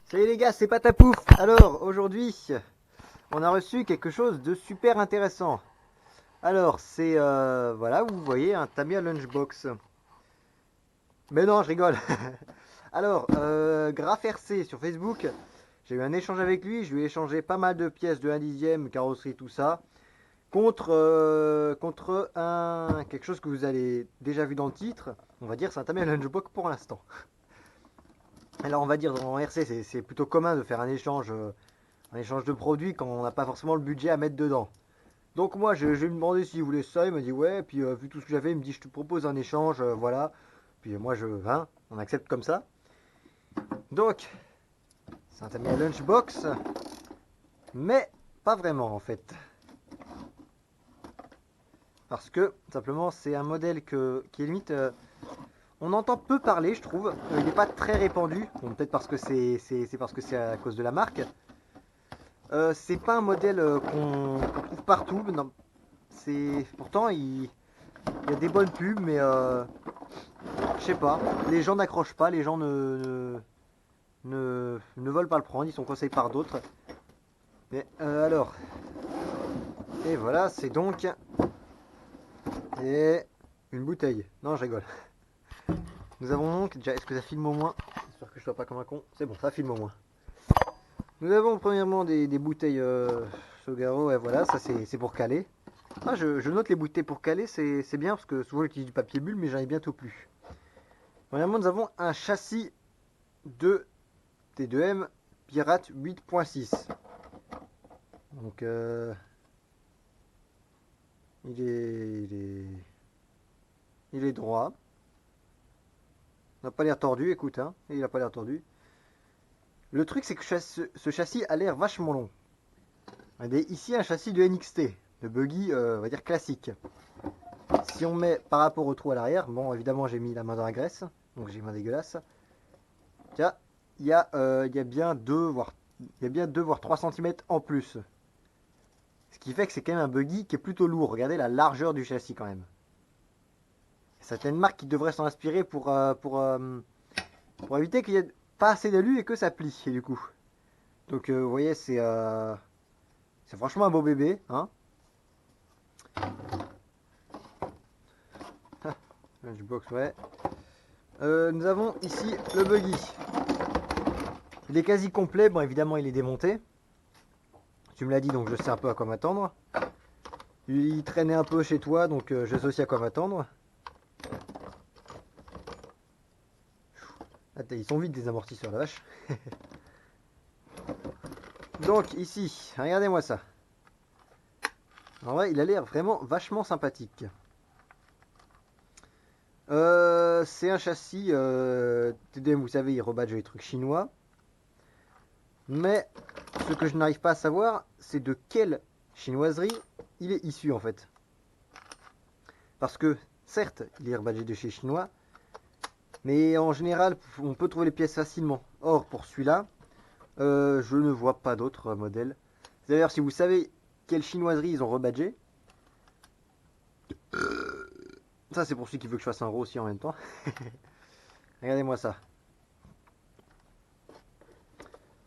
Salut les gars, c'est Patapouf. Alors, aujourd'hui, on a reçu quelque chose de super intéressant. Alors, c'est, voilà, vous voyez, un Tamiya Lunchbox. Mais non, je rigole. Alors, Graf RC sur Facebook, j'ai eu un échange avec lui. Je lui ai échangé pas mal de pièces de 1/10, carrosserie, tout ça, contre quelque chose que vous avez déjà vu dans le titre. On va dire, c'est un Tamiya Lunchbox pour l'instant. Alors, on va dire, en RC, c'est plutôt commun de faire un échange de produits quand on n'a pas forcément le budget à mettre dedans. Donc moi, je lui ai demandé s'il voulait ça, il m'a dit ouais, puis vu tout ce que j'avais, il me dit je te propose un échange, voilà. Puis moi, on accepte comme ça. Donc, c'est un Tamiya Lunchbox, mais pas vraiment en fait. Parce que, simplement, c'est un modèle qui est limite... on entend peu parler, je trouve. Il n'est pas très répandu. Bon, peut-être parce que c'est parce que c'est à cause de la marque. C'est pas un modèle qu'on trouve partout. Non, pourtant il y a des bonnes pubs, mais je sais pas. Les gens n'accrochent pas, les gens ne veulent pas le prendre, ils sont conseillés par d'autres. Mais alors, et voilà, c'est donc et une bouteille. Non, je rigole. Nous avons donc déjà, est-ce que ça filme au moins? J'espère que je sois pas comme un con. C'est bon, ça filme au moins. Nous avons premièrement des bouteilles Sogaro, et voilà, ça c'est pour caler. Ah, je note les bouteilles pour caler, c'est bien parce que souvent j'utilise du papier bulle, mais j'en ai bientôt plus. Premièrement, nous avons un châssis de T2M Pirate 8.6. Donc, il est, il est, il est droit. Il n'a pas l'air tordu, écoute, hein. Il n'a pas l'air tordu. Le truc, c'est que ce châssis a l'air vachement long. Ici, un châssis de NXT, de buggy, on va dire classique. Si on met par rapport au trou à l'arrière, bon, évidemment, j'ai mis la main dans la graisse, donc j'ai une main dégueulasse. Tiens, il y a bien 2 voire 3 cm en plus. Ce qui fait que c'est quand même un buggy qui est plutôt lourd. Regardez la largeur du châssis quand même. Certaines marques qui devraient s'en inspirer pour éviter qu'il n'y ait pas assez d'alu et que ça plie du coup. Donc vous voyez, c'est franchement un beau bébé. Hein. Lunchbox, ouais. Nous avons ici le buggy. Il est quasi complet. Bon, évidemment, il est démonté. Tu me l'as dit, donc je sais un peu à quoi m'attendre. Il traînait un peu chez toi, donc je sais aussi à quoi m'attendre. Attends, ils sont vides des amortisseurs, la vache. Donc ici, regardez-moi ça. En vrai, il a l'air vraiment vachement sympathique. C'est un châssis TDM, vous savez, il rebadge les trucs chinois. Mais ce que je n'arrive pas à savoir, c'est de quelle chinoiserie il est issu en fait. Parce que, certes, il est rebadgé de chez chinois, mais en général, on peut trouver les pièces facilement. Or, pour celui-là, je ne vois pas d'autres modèles. D'ailleurs, si vous savez quelle chinoiserie ils ont rebadgé, ça c'est pour celui qui veut que je fasse un gros aussi en même temps. Regardez-moi ça.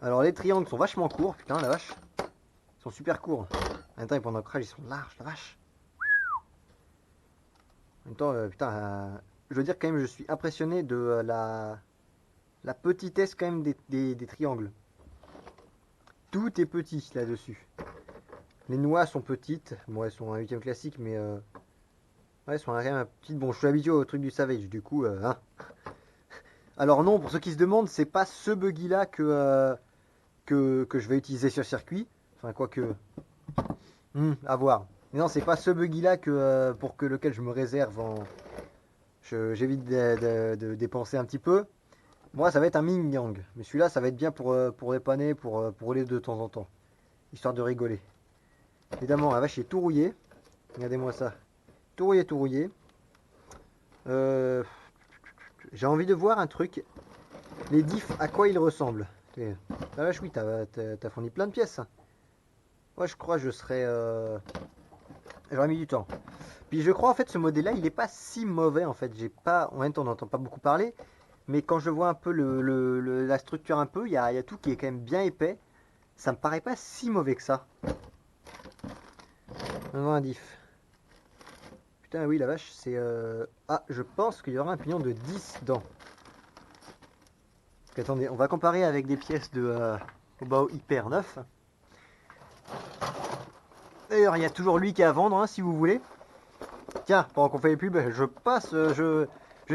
Alors les triangles sont vachement courts, putain la vache. Ils sont super courts. En même temps, pendant le crash, ils sont larges, la vache. En même temps, putain, je veux dire quand même, je suis impressionné de la petitesse quand même des triangles. Tout est petit là-dessus. Les noix sont petites. Bon, elles sont un 8ème classique, mais ouais, elles sont quand même petites. Bon, je suis habitué au truc du Savage, du coup, hein. Alors non, pour ceux qui se demandent, c'est pas ce buggy là que je vais utiliser sur circuit. Enfin, quoique, à voir. Mais non, c'est pas ce buggy là pour que lequel je me réserve j'évite de dépenser un petit peu. Moi, ça va être un Ming Yang. Mais celui-là, ça va être bien pour dépanner, pour rouler de temps en temps. Histoire de rigoler. Évidemment, la vache est tout rouillé. Regardez-moi ça. Tout rouillé, tout rouillé. Euh, J'ai envie de voir un truc. Les diffs, à quoi ils ressemblent. La vache, oui, t'as fourni plein de pièces. Ouais, je crois que je serais... J'aurais mis du temps. Puis je crois en fait ce modèle là il est pas si mauvais en fait. J'ai pas. En même temps on n'entend pas beaucoup parler. Mais quand je vois un peu la structure un peu, il y a tout qui est quand même bien épais. Ça me paraît pas si mauvais que ça. On voit un diff. Putain, oui, la vache, c'est... Ah, je pense qu'il y aura un pignon de 10 dents. Donc, attendez, on va comparer avec des pièces de Obao hyper neuf. D'ailleurs, il y a toujours lui qui est à vendre, hein, si vous voulez. Tiens, pendant qu'on fait les pubs, je passe... je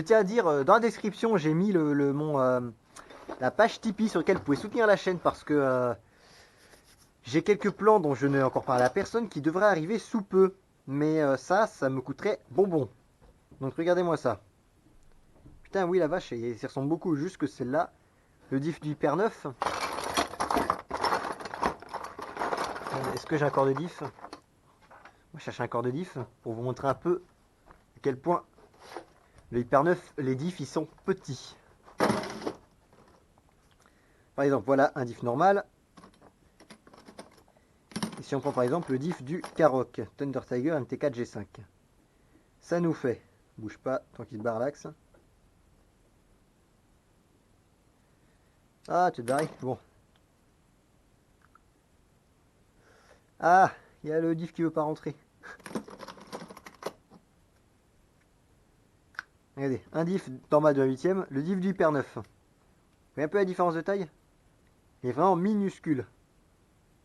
tiens à dire, dans la description, j'ai mis la page Tipeee sur laquelle vous pouvez soutenir la chaîne parce que j'ai quelques plans dont je n'ai encore parlé à personne qui devraient arriver sous peu. Mais ça me coûterait bonbon. Donc regardez-moi ça. Putain, oui, la vache, il s'y ressemble beaucoup. Juste que celle-là, le diff du Hyper 9. Est-ce que j'ai un corps de diff? On va chercher un corps de diff pour vous montrer un peu à quel point le Hyper 9, les diffs, ils sont petits. Par exemple, voilà un diff normal. Et si on prend par exemple le diff du Karoq, Thunder Tiger MT4 G5. Ça nous fait, bouge pas tant qu'il se barre l'axe. Ah, tu te barres. Bon. Ah, il y a le diff qui veut pas rentrer. Regardez, un diff normal de la 8ème, le diff du Hyper 9. Vous voyez un peu la différence de taille? Il est vraiment minuscule.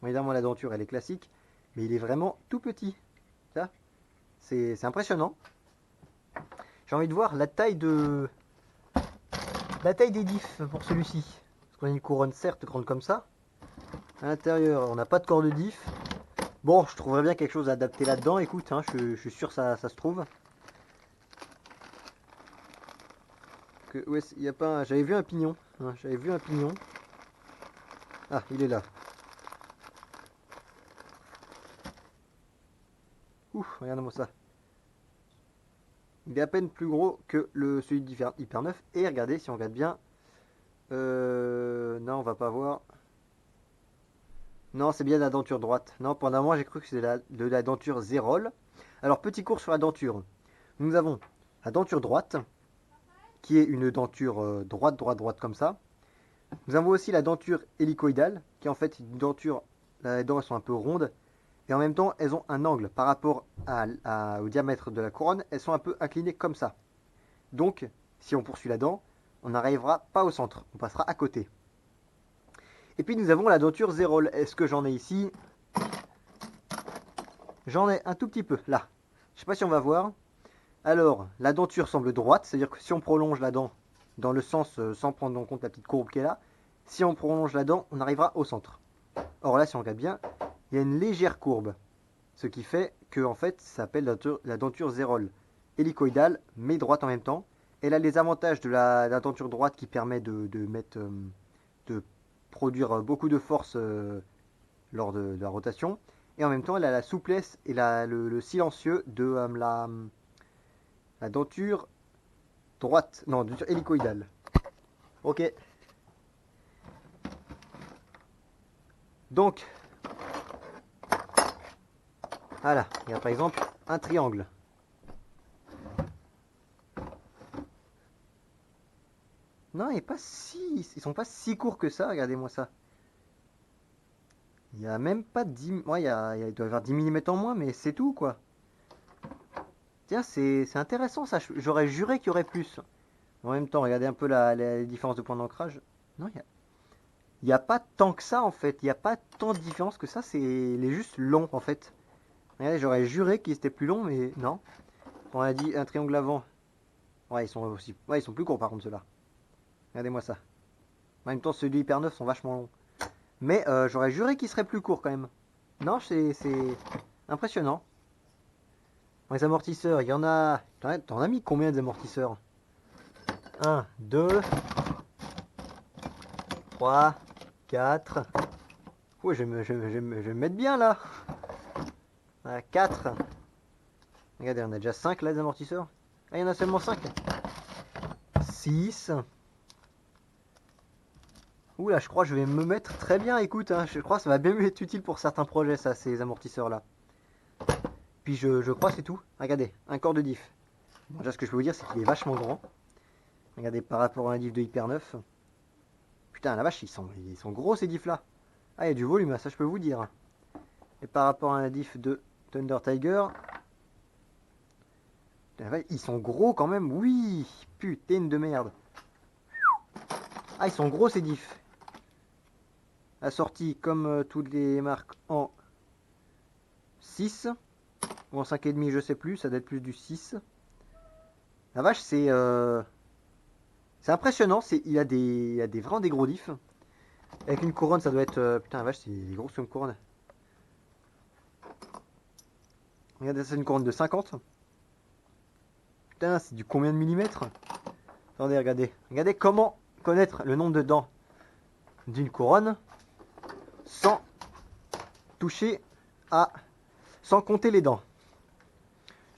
Bon, évidemment, la denture, elle est classique, mais il est vraiment tout petit. Ça, c'est impressionnant. J'ai envie de voir la taille des diffs pour celui-ci. Parce qu'on a une couronne certes grande comme ça. À l'intérieur, on n'a pas de corps de diff. Bon, je trouverais bien quelque chose à adapter là-dedans. Écoute, hein, je suis sûr que ça se trouve. Ouais, y a pas. J'avais vu un pignon. Hein, j'avais vu un pignon. Ah, il est là. Ouf, regarde-moi ça. Il est à peine plus gros que celui de Hyper 9. Et regardez, si on regarde bien. Non, on va pas voir. Non, c'est bien la denture droite. Non, pendant un moment, j'ai cru que c'était de la denture Zérol. Alors, petit cours sur la denture. Nous avons la denture droite, qui est une denture droite comme ça. Nous avons aussi la denture hélicoïdale, qui est en fait une denture, les dents elles sont un peu rondes, et en même temps elles ont un angle par rapport au diamètre de la couronne, elles sont un peu inclinées comme ça. Donc, si on poursuit la dent, on n'arrivera pas au centre, on passera à côté. Et puis nous avons la denture Zérol. Est-ce que j'en ai ici? J'en ai un tout petit peu, là. Je ne sais pas si on va voir. Alors, la denture semble droite, c'est-à-dire que si on prolonge la dent dans le sens, sans prendre en compte la petite courbe qui est là, si on prolonge la dent, on arrivera au centre. Or là, si on regarde bien, il y a une légère courbe. Ce qui fait que, en fait, ça s'appelle la denture Zérol. Hélicoïdale, mais droite en même temps. Elle a les avantages de la denture droite qui permet de produire beaucoup de force lors de la rotation. Et en même temps, elle a la souplesse et le silencieux de la denture droite. Non, denture hélicoïdale. Ok. Donc, voilà. Il y a par exemple un triangle. Non, ils sont pas si courts que ça. Regardez-moi ça. Il y a même pas 10... Ouais, il doit y avoir 10 mm en moins, mais c'est tout, quoi. Tiens, c'est intéressant, ça. J'aurais juré qu'il y aurait plus. En même temps, regardez un peu la différence de point d'ancrage. Non, il y a pas tant que ça, en fait. Il n'y a pas tant de différence que ça. Il est juste long, en fait. Regardez, j'aurais juré qu'il était plus long, mais non. On a dit un triangle avant. Ouais, ils sont aussi... Ouais, ils sont plus courts, par contre, ceux-là. Regardez-moi ça. En même temps, ceux du Hyper 9 sont vachement longs. Mais j'aurais juré qu'ils seraient plus courts, quand même. Non, c'est impressionnant. Les amortisseurs, il y en a... T'en as mis combien d'amortisseurs? 1, 2, 3, 4. Ouais, je vais me mettre bien là. 4. Regardez, on a déjà 5 là d'amortisseurs. Ah, il y en a seulement 5. 6. Ouh là, je crois que je vais me mettre très bien. Écoute, hein, je crois que ça va bien mieux être utile pour certains projets, ça, ces amortisseurs là. Puis je crois que c'est tout. Regardez, un corps de diff. Bon, déjà, ce que je peux vous dire, c'est qu'il est vachement grand. Regardez par rapport à un diff de Hyper 9. Putain, la vache, ils sont gros ces diffs là. Ah, il y a du volume, ça je peux vous dire. Et par rapport à un diff de Thunder Tiger, ils sont gros quand même. Oui, putain de merde. Ah, ils sont gros ces diffs. Assortis comme toutes les marques en 6 ou en 5,5, je sais plus, ça doit être plus du 6. La vache, c'est impressionnant, il a des vraiment des gros diffs. Avec une couronne, ça doit être putain, la vache, c'est gros comme couronne. Regardez, c'est une couronne de 50. Putain, c'est du combien de millimètres? Attendez, regardez. Regardez comment connaître le nombre de dents d'une couronne sans toucher à... sans compter les dents.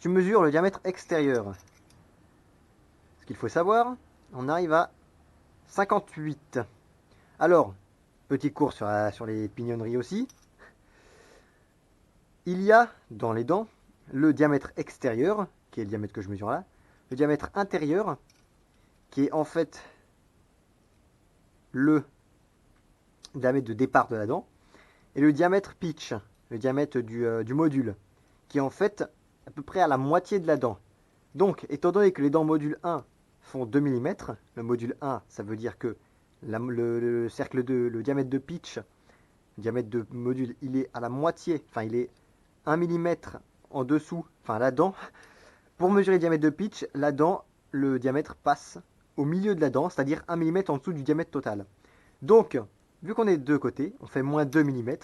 Je mesure le diamètre extérieur. Ce qu'il faut savoir, on arrive à 58. Alors, petit cours sur les pignonneries aussi. Il y a dans les dents le diamètre extérieur, qui est le diamètre que je mesure là, le diamètre intérieur, qui est en fait le diamètre de départ de la dent, et le diamètre pitch, le diamètre du module, qui est en fait à peu près à la moitié de la dent. Donc, étant donné que les dents module 1 font 2 mm, le module 1, ça veut dire que le cercle 2, le diamètre de pitch, le diamètre de module, il est à la moitié, enfin il est 1 mm en dessous, enfin la dent. Pour mesurer le diamètre de pitch, la dent, le diamètre passe au milieu de la dent, c'est-à-dire 1 mm en dessous du diamètre total. Donc, vu qu'on est de deux côtés, on fait moins 2 mm.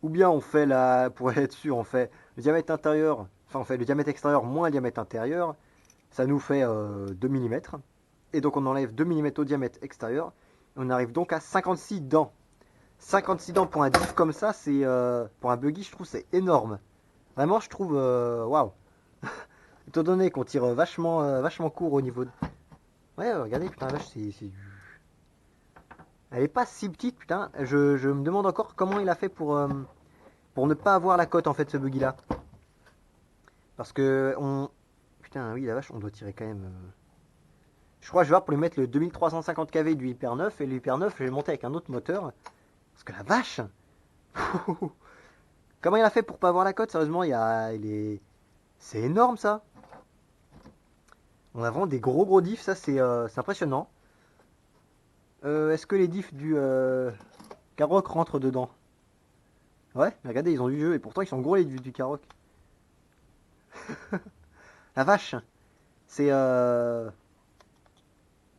Ou bien on fait pour être sûr, on fait le diamètre intérieur, enfin on fait le diamètre extérieur moins le diamètre intérieur, ça nous fait 2 mm. Et donc on enlève 2 mm au diamètre extérieur, et on arrive donc à 56 dents. 56 dents pour un diff comme ça, c'est pour un buggy, je trouve c'est énorme. Vraiment, je trouve waouh. Étant donné qu'on tire vachement court au niveau de... Ouais, regardez, putain, la vache, elle est pas si petite, putain. Je me demande encore comment il a fait pour ne pas avoir la cote, en fait, ce buggy-là. Parce que on... Putain, oui, la vache, on doit tirer quand même... Je crois que je vais voir pour lui mettre le 2350 kV du Hyper 9. Et le Hyper 9, je vais le monter avec un autre moteur. Parce que la vache. Comment il a fait pour pas avoir la cote? Sérieusement, c'est énorme, ça. On a vraiment des gros diffs, ça, c'est impressionnant. Est-ce que les diffs du Karoq rentrent dedans? Ouais, mais regardez, ils ont du jeu. Et pourtant, ils sont gros, les diffs du Karoq. La vache. C'est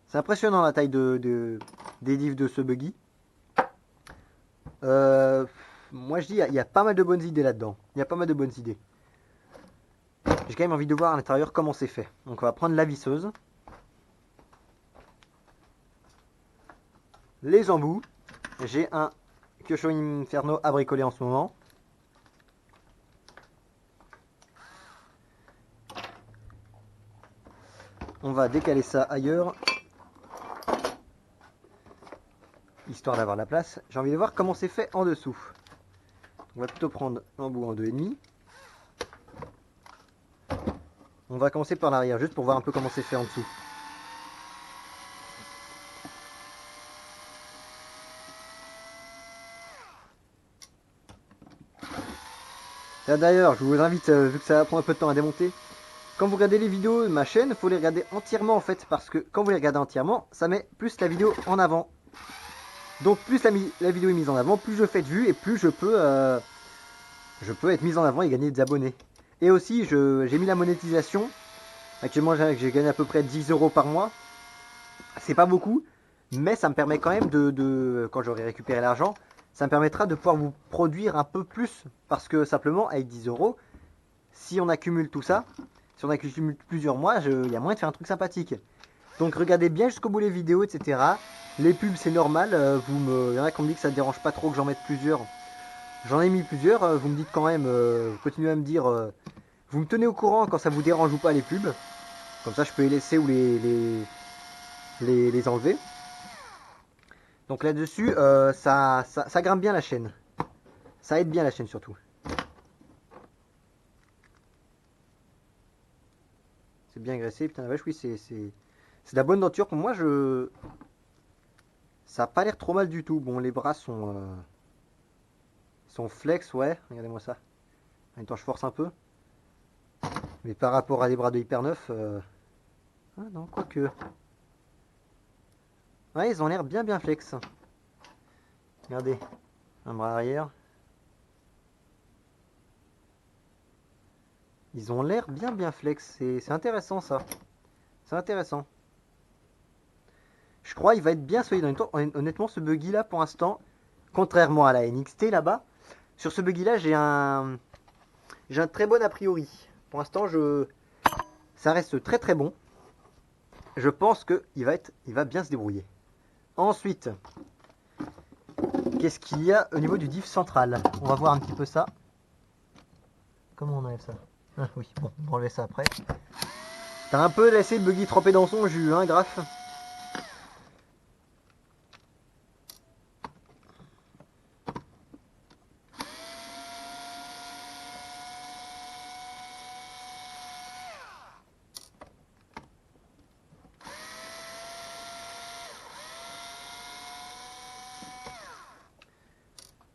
c'est impressionnant la taille des diffs de ce buggy. Moi je dis, il y a pas mal de bonnes idées là-dedans. Il y a pas mal de bonnes idées. J'ai quand même envie de voir à l'intérieur comment c'est fait. Donc on va prendre la visseuse. Les embouts. J'ai un Kyosho Inferno à bricoler en ce moment. On va décaler ça ailleurs. Histoire d'avoir la place. J'ai envie de voir comment c'est fait en dessous. On va plutôt prendre l'embout en 2,5. On va commencer par l'arrière, juste pour voir un peu comment c'est fait en dessous. D'ailleurs, je vous invite, vu que ça va prendre un peu de temps à démonter, quand vous regardez les vidéos de ma chaîne, il faut les regarder entièrement en fait, parce que quand vous les regardez entièrement, ça met plus la vidéo en avant. Donc plus la vidéo est mise en avant, plus je fais de vues et plus je peux être mise en avant et gagner des abonnés. Et aussi, j'ai mis la monétisation. Actuellement, j'ai gagné à peu près 10 € par mois. C'est pas beaucoup, mais ça me permet quand même quand j'aurai récupéré l'argent, ça me permettra de pouvoir vous produire un peu plus. Parce que simplement, avec 10 €, si on accumule tout ça, si on accumule plusieurs mois, il y a moyen de faire un truc sympathique. Donc regardez bien jusqu'au bout les vidéos, etc. Les pubs, c'est normal. Il y en a qui me disent que ça ne dérange pas trop que j'en mette plusieurs. J'en ai mis plusieurs. Vous me dites quand même, vous continuez à me dire, vous me tenez au courant quand ça vous dérange ou pas les pubs. Comme ça, je peux les laisser ou les enlever. Donc là-dessus, ça grimpe bien la chaîne. Ça aide bien la chaîne surtout. C'est bien graissé. Putain la vache, oui, c'est de la bonne denture. Pour moi, ça a pas l'air trop mal du tout. Bon, les bras sont flex, ouais. Regardez-moi ça. En même temps, je force un peu. Mais par rapport à des bras de Hyper 9, ah non, quoique. Ouais, ils ont l'air bien flex. Regardez, un bras arrière. Ils ont l'air bien flex. C'est intéressant ça. C'est intéressant. Je crois qu'il va être bien solide. En même temps, honnêtement, ce buggy là, pour l'instant, contrairement à la NXT là-bas, sur ce buggy là, j'ai un très bon a priori. Pour l'instant, ça reste très bon. Je pense qu'il va bien se débrouiller. Ensuite, qu'est-ce qu'il y a au niveau du diff central? On va voir un petit peu ça. Comment on enlève ça? Ah oui, bon, on va enlever ça après. T'as un peu laissé le buggy trempé dans son jus, hein, Graf?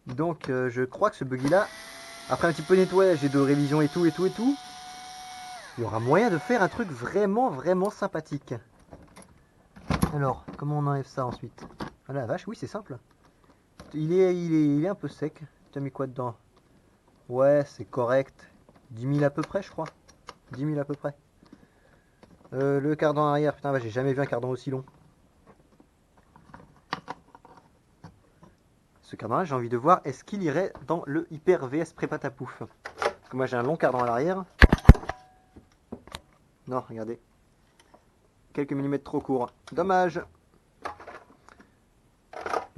Donc, je crois que ce buggy là, après un petit peu de nettoyage et de révision et tout, il y aura moyen de faire un truc vraiment sympathique. Alors, comment on enlève ça ensuite? Ah la vache, oui, c'est simple. Il est un peu sec. Tu as mis quoi dedans? Ouais, c'est correct. 10 000 à peu près, je crois. 10 000 à peu près. Le cardan arrière, putain, j'ai jamais vu un cardan aussi long. Ce cardan-là, j'ai envie de voir, est-ce qu'il irait dans le Hyper VS Prépa ta pouf? Parce que moi, j'ai un long cardan à l'arrière. Non, regardez. Quelques millimètres trop court. Dommage.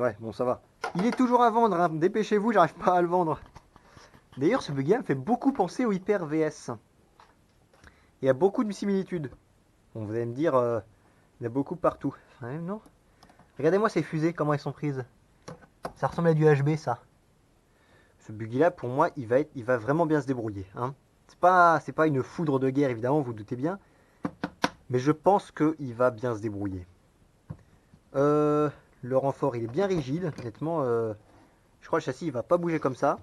Ouais, bon, ça va. Il est toujours à vendre, hein. Dépêchez-vous, j'arrive pas à le vendre. D'ailleurs, ce buggy me fait beaucoup penser au Hyper VS. Il y a beaucoup de similitudes. Bon, vous allez me dire, il y a beaucoup partout. Ouais, non. Regardez-moi ces fusées, comment elles sont prises. Ça ressemble à du HB, ça. Ce buggy là, pour moi, il va vraiment bien se débrouiller. Hein. C'est pas une foudre de guerre, évidemment, vous doutez bien. Mais je pense qu'il va bien se débrouiller. Le renfort, il est bien rigide. Honnêtement, je crois que le châssis, il va pas bouger comme ça.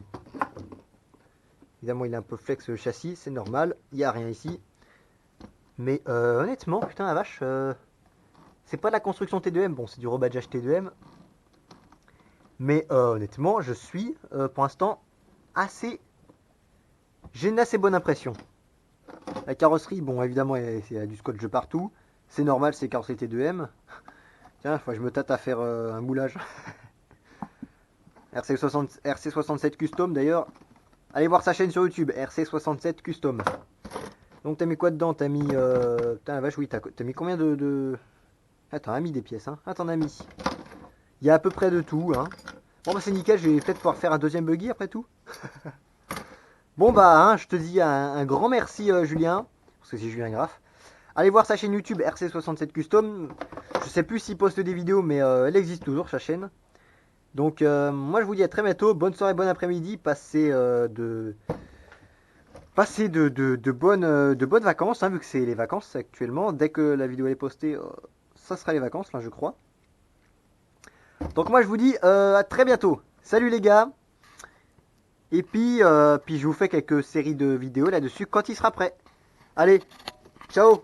Évidemment, il est un peu flex le châssis, c'est normal. Il n'y a rien ici. Mais honnêtement, putain la vache, c'est pas de la construction T2M. Bon, c'est du rebadgeage T2M. Mais honnêtement, je suis pour l'instant j'ai une assez bonne impression. La carrosserie, bon, évidemment, il y a du scotch partout. C'est normal, c'est carrosserie T2M. Tiens, faut que je me tâte à faire un moulage. RC67 Custom d'ailleurs. Allez voir sa chaîne sur YouTube, RC67 Custom. Donc t'as mis quoi dedans? T'as mis... putain la vache, oui, t'as mis combien de... Ah, t'en as mis des pièces, hein. Ah, t'en as mis. Il y a à peu près de tout, hein. Bon, bah c'est nickel, je vais peut-être pouvoir faire un deuxième buggy après tout. Bon, bah, hein, je te dis un grand merci, Julien. Parce que c'est Julien Graff. Allez voir sa chaîne YouTube, RC67 Custom. Je sais plus s'il poste des vidéos, mais elle existe toujours, sa chaîne. Donc, moi, je vous dis à très bientôt. Bonne soirée, bon après-midi. Passez de bonnes vacances, hein, vu que c'est les vacances actuellement. Dès que la vidéo est postée, ça sera les vacances, là, je crois. Donc moi je vous dis à très bientôt. Salut les gars. Et puis je vous fais quelques séries de vidéos là-dessus quand il sera prêt. Allez, ciao.